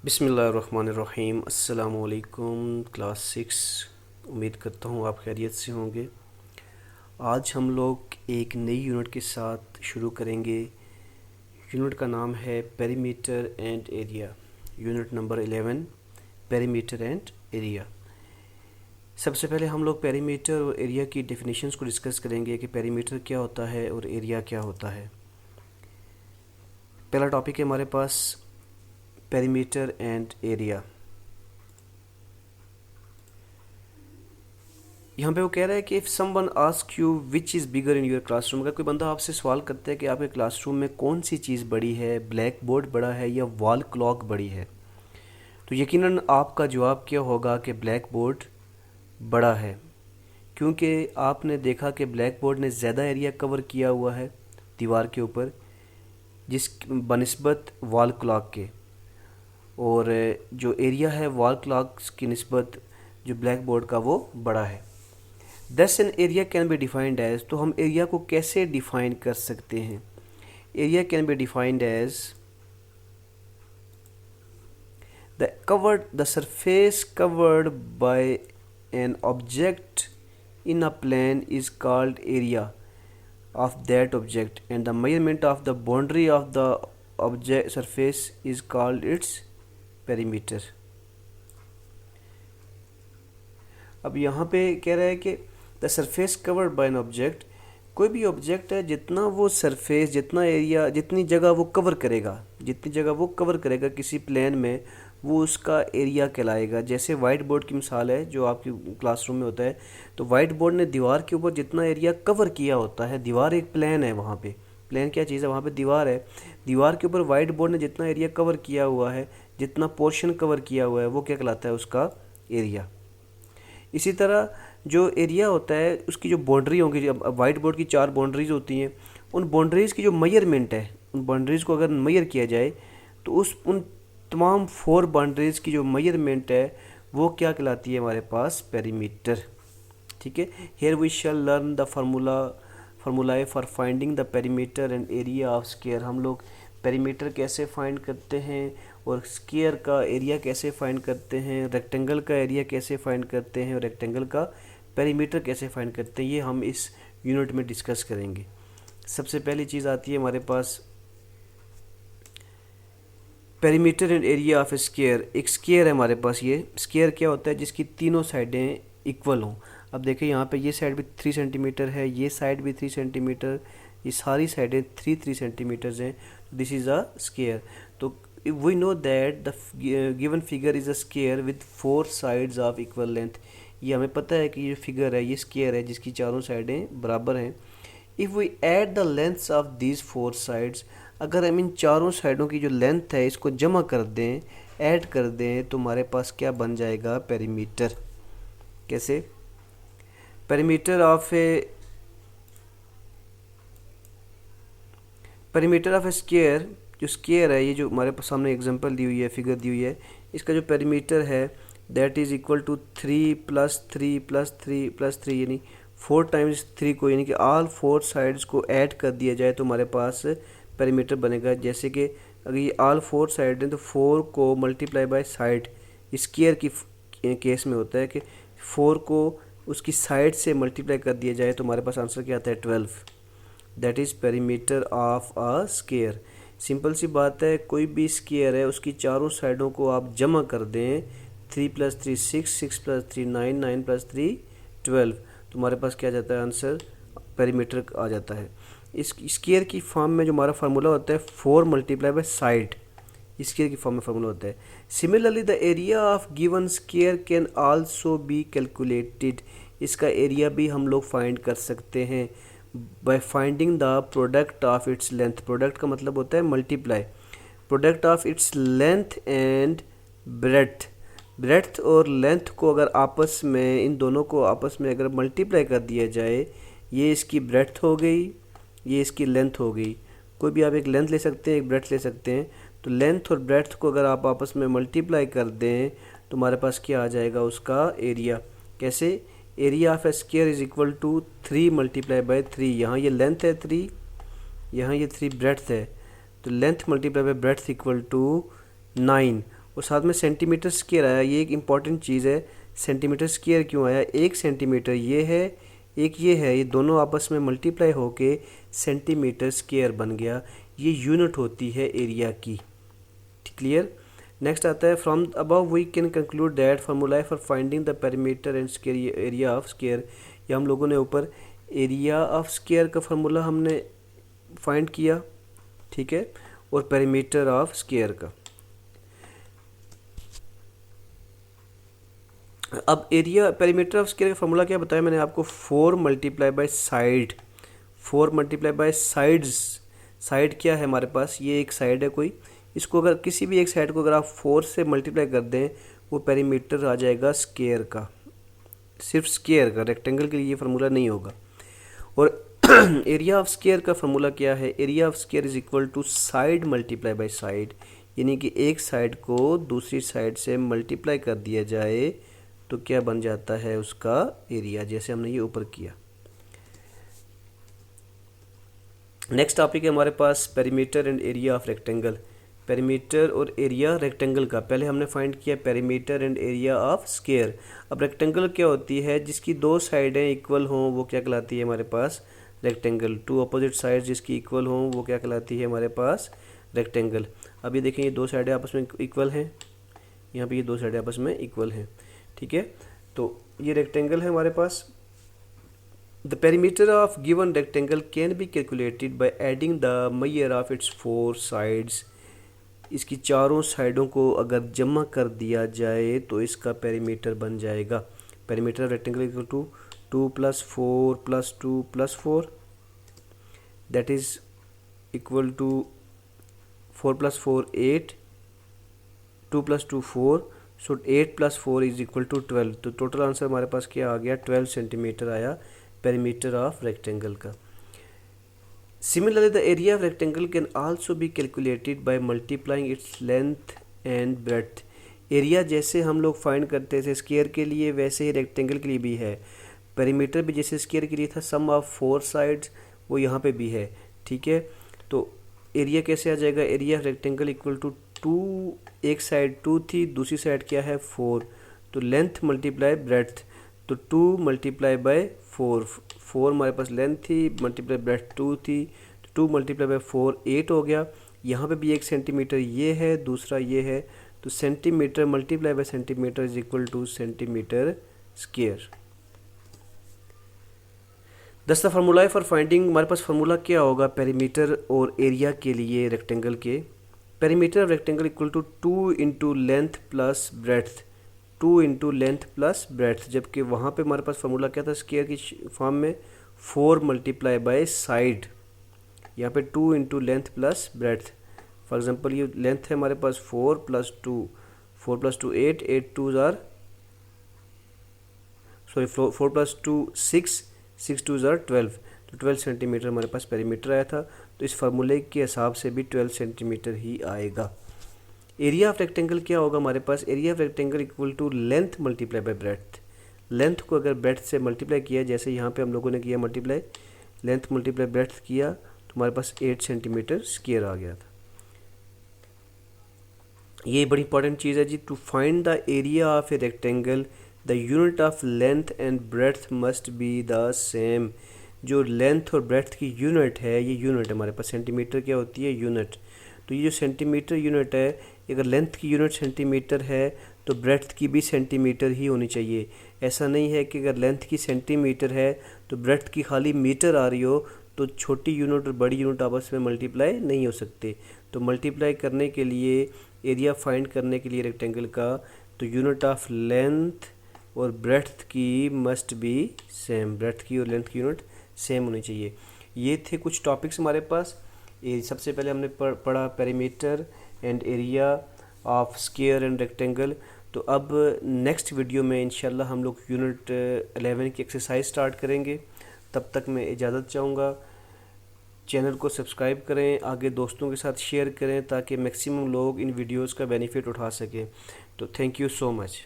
बिस्मिल्लाहिर्रहमानिर्रहीम। अस्सलामुअलैकुम क्लास 6। उम्मीद करता हूँ आप खैरियत से होंगे। आज हम लोग एक नई यूनिट के साथ शुरू करेंगे। यूनिट का नाम है perimeter and area. Unit number 11, perimeter and area. सबसे पहले हम लोग पेरीमीटर और एरिया की डेफिनेशंस को डिस्कस करेंगे कि पेरीमीटर क्या होता है और एरिया क्या होता है। पहला टॉपिक है हमारे पास पेरीमीटर एंड एरिया। यहाँ पे वो कह रहा है कि if someone ask you which is bigger in your classroom, अगर कोई बंदा आपसे सवाल करता है कि आपके क्लासरूम में कौन सी चीज़ बड़ी है, ब्लैक बोर्ड बड़ा है या वॉल क्लॉक बड़ी है, तो यकीनन आपका जवाब क्या होगा कि ब्लैक बोर्ड बड़ा है, क्योंकि आपने देखा कि ब्लैक बोर्ड ने ज़्यादा एरिया कवर किया हुआ है दीवार के ऊपर जिस बनिस्बत वॉल क्लॉक के, और जो एरिया है वॉल क्लॉक्स की निस्बत जो ब्लैक बोर्ड का वो बड़ा है। Thus an area can be defined as, तो हम एरिया को कैसे डिफाइन कर सकते हैं। Area can be defined as the surface covered by an object in a plane is called area of that object, and the measurement of the boundary of the object surface is called its perimeter। अब यहाँ पे कह रहा है कि the surface covered by an object, कोई भी object है जितना वो सरफेस, जितना एरिया, जितनी जगह वो कवर करेगा, जितनी जगह वो कवर करेगा किसी प्लेन में, वो उसका एरिया कहलाएगा। जैसे वाइट बोर्ड की मिसाल है जो आपकी क्लासरूम में होता है, तो वाइट बोर्ड ने दीवार के ऊपर जितना एरिया कवर किया होता है, दीवार एक प्लेन है, वहाँ पे प्लेन क्या चीज़ है, वहाँ पे दीवार है, दीवार के ऊपर वाइट बोर्ड ने जितना एरिया कवर किया हुआ है, जितना पोर्शन कवर किया हुआ है, वो क्या कहलाता है, उसका एरिया। इसी तरह जो एरिया होता है उसकी जो बाउंड्री होंगी, अब वाइट बोर्ड की 4 बाउंड्रीज होती हैं, उन बाउंड्रीज़ की जो मेजरमेंट है, उन बाउंड्रीज़ को अगर मेजर किया जाए तो उन तमाम 4 बाउंड्रीज़ की जो मेजरमेंट है वो क्या कहलाती है, हमारे पास पेरीमीटर। ठीक है, here we shall learn the formulae for finding the perimeter and area of square. हम लोग पेरीमीटर कैसे फाइंड करते हैं और स्क्वायर का एरिया कैसे फाइंड करते हैं, रेक्टेंगल का एरिया कैसे फाइंड करते हैं और रेक्टेंगल का पेरीमीटर कैसे फाइंड करते हैं, ये हम इस यूनिट में डिस्कस करेंगे। सबसे पहली चीज़ आती है हमारे पास perimeter and area of square. एक स्क्वायर है हमारे पास, ये स्क्वायर क्या होता है, जिसकी तीनों साइडें इक्वल हों। अब देखिए यहाँ पे ये साइड भी 3 सेंटीमीटर है, ये साइड भी 3 सेंटीमीटर, ये सारी साइडें 3 सेंटीमीटर्स हैं, दिस इज़ अ स्क्वायर। तो we know that the given figure is a square with 4 sides of equal length. ये हमें पता है कि ये फिगर है, ये स्क्वायर है जिसकी चारों साइडें बराबर हैं। If we add the lengths of these 4 sides, अगर हम इन चारों साइडों की जो लेंथ है इसको जमा कर दें, ऐड कर दें, तो हमारे पास क्या बन जाएगा, पेरीमीटर। कैसे, पेरीमीटर ऑफ ए स्क्वायर, जो स्क्वायर है, ये जो हमारे सामने एग्जांपल दी हुई है, फिगर दी हुई है, इसका जो पेरीमीटर है दैट इज़ इक्वल टू 3 + 3 + 3 + 3, यानी 4 टाइम्स 3 को, यानी कि ऑल 4 साइड्स को ऐड कर दिया जाए तो हमारे पास पेरीमीटर बनेगा। जैसे कि अगर ये ऑल 4 साइड हैं तो 4 को मल्टीप्लाई बाय साइड, स्क्वायर की केस में होता है कि 4 को उसकी साइड से मल्टीप्लाई कर दिया जाए तो हमारे पास आंसर क्या आता है, 12। That is perimeter of a square. Simple सी बात है, कोई भी स्क्वायर है उसकी चारों साइडों को आप जमा कर दें, 3 + 3 6, 6 + 3 9, 9 + 3 12, तो हमारे पास क्या आ जाता है, आंसर पेरीमीटर आ जाता है। इस स्क्वायर की फॉर्म में जो हमारा फार्मूला होता है 4 मल्टीप्लाई बाय साइड, स्क्वायर की फॉर्म में फार्मूला होता है। Similarly the area of given square can also be calculated, इसका एरिया भी हम लोग फाइंड कर सकते हैं by finding the product of its length. Product का मतलब होता है multiply, product of its length and breadth. Breadth और लेंथ को अगर आपस में, इन दोनों को आपस में अगर मल्टीप्लाई कर दिया जाए, ये इसकी ब्रेड्थ हो गई, ये इसकी लेंथ हो गई। कोई भी आप एक लेंथ ले सकते हैं, एक ब्रेड्थ ले सकते हैं, तो लेंथ और ब्रेड्थ को अगर आप आपस में मल्टीप्लाई कर दें तो हमारे पास क्या आ जाएगा, उसका एरिया। कैसे, area of a square is equal to 3 multiply by 3, यहाँ ये लेंथ है 3, यहाँ ये 3 ब्रेड्थ है, तो length multiply by breadth equal to 9, और साथ में सेंटीमीटर स्क्वायर आया। ये एक इम्पॉर्टेंट चीज़ है, सेंटीमीटर स्क्वायर क्यों आया, 1 सेंटीमीटर ये है, एक ये है, ये दोनों आपस में मल्टीप्लाई होके सेंटीमीटर स्क्वायर बन गया। ये यूनिट होती है एरिया की। क्लियर। नेक्स्ट आता है, from above we can conclude that formula for finding the perimeter and square area of square. या हम लोगों ने ऊपर एरिया ऑफ स्क्वायर का फार्मूला हमने फाइंड किया, ठीक है, और पेरीमीटर ऑफ स्क्वायर का। अब एरिया पेरीमीटर ऑफ स्क्वायर का फार्मूला क्या बताया मैंने आपको, 4 multiply by side, 4 multiply by sides. Side क्या है हमारे पास, ये एक साइड है कोई, इसको अगर किसी भी एक साइड को अगर आप 4 से मल्टीप्लाई कर दें वो पेरीमीटर आ जाएगा स्क्वायर का, सिर्फ स्क्वायर का, रेक्टेंगल के लिए ये फार्मूला नहीं होगा। और एरिया ऑफ स्क्वायर का फार्मूला क्या है, area of square is equal to side multiply by side, यानी कि एक साइड को दूसरी साइड से मल्टीप्लाई कर दिया जाए तो क्या बन जाता है उसका एरिया, जैसे हमने ये ऊपर किया। नेक्स्ट टॉपिक है हमारे पास perimeter and area of rectangle. Perimeter और एरिया रेक्टेंगल का पहले हमने फाइंड किया perimeter and area of square. अब रेक्टेंगल क्या होती है, जिसकी दो साइडें इक्वल हों वो क्या कहलाती है हमारे पास रेक्टेंगल। टू अपोजिट साइड जिसकी इक्वल हों वो क्या कहलाती है हमारे पास रेक्टेंगल। अब ये देखें, ये दो साइडें आपस में इक्वल हैं, यहाँ पे ये दो साइडें आपस में इक्वल हैं, ठीक है, तो ये रेक्टेंगल है हमारे पास। The perimeter of given rectangle can be calculated by adding the measure of its 4 sides. इसकी चारों साइडों को अगर जमा कर दिया जाए तो इसका पेरीमीटर बन जाएगा। Perimeter of rectangle equal to 2 + 4 + 2 + 4, that is equal to 4 + 4 8, 2 + 2 4, so 8 + 4 is equal to 12। तो टोटल आंसर हमारे पास क्या आ गया, 12 सेंटीमीटर आया पेरीमीटर ऑफ रेक्टेंगल का। Similarly, the area of rectangle can also be calculated by multiplying its length and breadth. Area जैसे हम लोग find करते थे स्क्वायर के लिए वैसे ही रेक्टेंगल के लिए भी है। पेरीमीटर भी जैसे स्क्वायर के लिए था सम ऑफ 4 साइड्स, वो यहाँ पे भी है, ठीक है। तो एरिया कैसे आ जाएगा, area of rectangle equal to 2, एक साइड 2 थी, दूसरी साइड क्या है 4, तो लेंथ मल्टीप्लाई ब्रेड्थ, तो 2 मल्टीप्लाई बाय 4, 4 हमारे पास लेंथ थी, मल्टीप्लाई ब्रेड्थ 2 थी, तो 2 मल्टीप्लाई बाय 4 8 हो गया। यहाँ पे भी 1 सेंटीमीटर ये है, दूसरा ये है, तो centimetre multiply by centimetre is equal two centimetre square. दस द फार्मूला फॉर फाइंडिंग, हमारे पास फार्मूला क्या होगा पेरीमीटर और एरिया के लिए रेक्टेंगल के। Perimeter of rectangle equal to 2 into length plus breadth, 2 into length plus breadth, जबकि वहाँ पे हमारे पास फार्मूला क्या था स्क्वायर की फॉर्म में 4 मल्टीप्लाई बाय साइड, यहाँ पे 2 into length plus breadth. For example ये लेंथ है हमारे पास 4 + 2, 4 + 2 8, 8 2 ज़ार सॉरी 4 + 2 6, 6 2 ज़ार 12, तो 12 सेंटीमीटर हमारे पास पेरीमीटर आया था। तो इस फार्मूले के हिसाब से भी 12 सेंटीमीटर ही आएगा। एरिया ऑफ रेक्टेंगल क्या होगा हमारे पास, area of rectangle equal to length multiply by breadth. Length को अगर ब्रेड्थ से मल्टीप्लाई किया, जैसे यहाँ पे हम लोगों ने किया मल्टीप्लाई, लेंथ मल्टीप्लाई ब्रेड्थ किया तो हमारे पास 8 सेंटीमीटर स्क्वायर आ गया था। ये बड़ी इंपॉर्टेंट चीज़ है जी, to find the area of a rectangle the unit of length and breadth must be the same. जो लेंथ और ब्रेड्थ की यूनिट है, ये यूनिट हमारे पास सेंटीमीटर क्या होती है यूनिट, तो ये जो सेंटीमीटर यूनिट है, अगर लेंथ की यूनिट सेंटीमीटर है तो ब्रेड्थ की भी सेंटीमीटर ही होनी चाहिए। ऐसा नहीं है कि अगर लेंथ की सेंटीमीटर है तो ब्रेड्थ की खाली मीटर आ रही हो, तो छोटी यूनिट और बड़ी यूनिट आपस में मल्टीप्लाई नहीं हो सकते। तो मल्टीप्लाई करने के लिए, एरिया फाइंड करने के लिए रेक्टेंगल का, तो यूनिट ऑफ लेंथ और ब्रेड्थ की मस्ट बी सेम, ब्रेड्थ की और लेंथ की यूनिट सेम होनी चाहिए। ये थे कुछ टॉपिक्स हमारे पास। सबसे पहले हमने पढ़ा perimeter and area of square and rectangle. तो अब नेक्स्ट वीडियो में इंशाल्लाह हम लोग यूनिट 11 की एक्सरसाइज स्टार्ट करेंगे। तब तक मैं इजाज़त चाहूँगा। चैनल को सब्सक्राइब करें, आगे दोस्तों के साथ शेयर करें ताकि मैक्सिमम लोग इन वीडियोस का बेनिफिट उठा सकें। तो थैंक यू सो मच।